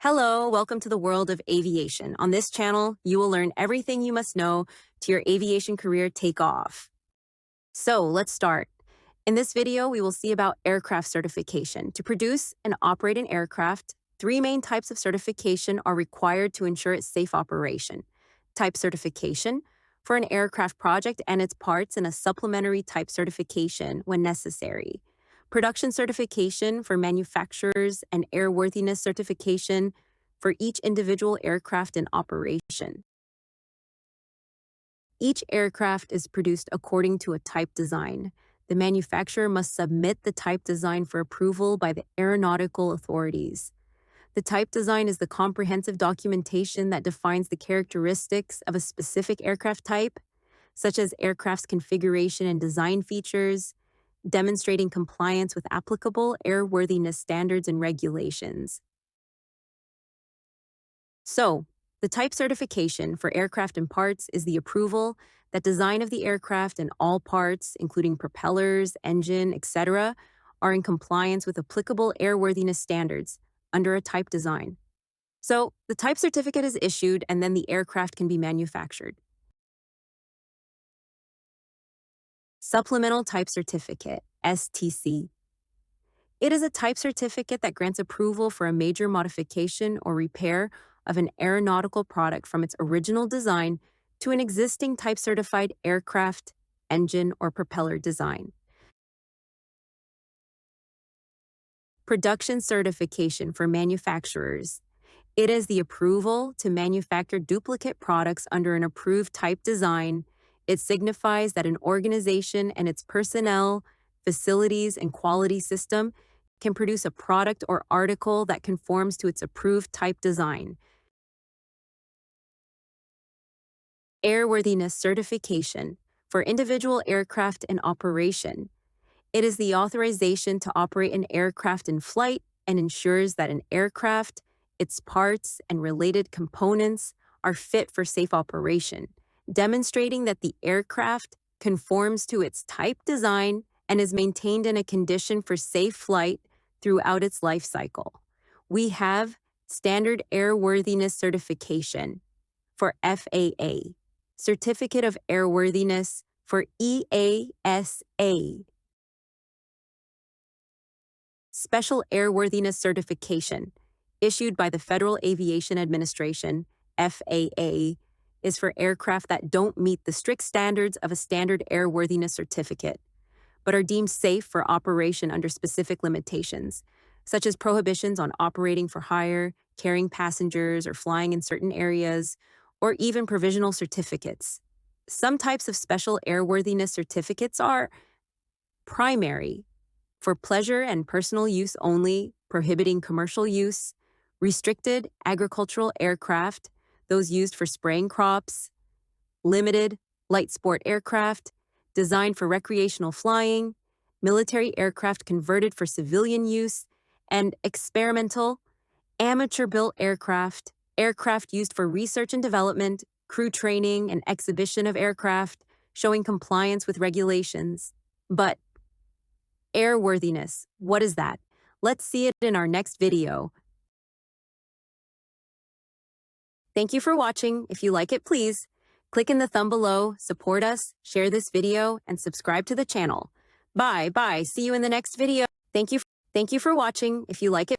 Hello, welcome to the world of aviation. On this channel, you will learn everything you must know to your aviation career take off. So let's start. In this video, we will see about aircraft certification. To produce and operate an aircraft, three main types of certification are required to ensure its safe operation. Type certification for an aircraft project and its parts, and a supplementary type certification when necessary. Production certification for manufacturers and airworthiness certification for each individual aircraft in operation. Each aircraft is produced according to a type design. The manufacturer must submit the type design for approval by the aeronautical authorities. The type design is the comprehensive documentation that defines the characteristics of a specific aircraft type, such as aircraft's configuration and design features, demonstrating compliance with applicable airworthiness standards and regulations. So, the type certification for aircraft and parts is the approval that design of the aircraft and all parts, including propellers, engine, etc., are in compliance with applicable airworthiness standards under a type design. So, the type certificate is issued and then the aircraft can be manufactured. Supplemental Type Certificate, STC. It is a type certificate that grants approval for a major modification or repair of an aeronautical product from its original design to an existing type-certified aircraft, engine, or propeller design. Production certification for manufacturers. It is the approval to manufacture duplicate products under an approved type design. It signifies that an organization and its personnel, facilities, and quality system can produce a product or article that conforms to its approved type design. Airworthiness certification for individual aircraft in operation. It is the authorization to operate an aircraft in flight and ensures that an aircraft, its parts, and related components are fit for safe operation, demonstrating that the aircraft conforms to its type design and is maintained in a condition for safe flight throughout its life cycle. We have Standard Airworthiness Certification for FAA, Certificate of Airworthiness for EASA, Special Airworthiness Certification, issued by the Federal Aviation Administration, FAA, is for aircraft that don't meet the strict standards of a standard airworthiness certificate, but are deemed safe for operation under specific limitations, such as prohibitions on operating for hire, carrying passengers, or flying in certain areas, or even provisional certificates. Some types of special airworthiness certificates are primary, for pleasure and personal use only, prohibiting commercial use; restricted, agricultural aircraft, those used for spraying crops; limited, light sport aircraft, designed for recreational flying; military aircraft converted for civilian use; and experimental, amateur-built aircraft, aircraft used for research and development, crew training, and exhibition of aircraft, showing compliance with regulations. But airworthiness, what is that? Let's see it in our next video. Thank you for watching. If you like it, please click in the thumb below, support us, share this video, and subscribe to the channel. Bye. See you in the next video. Thank you for watching. If you like it,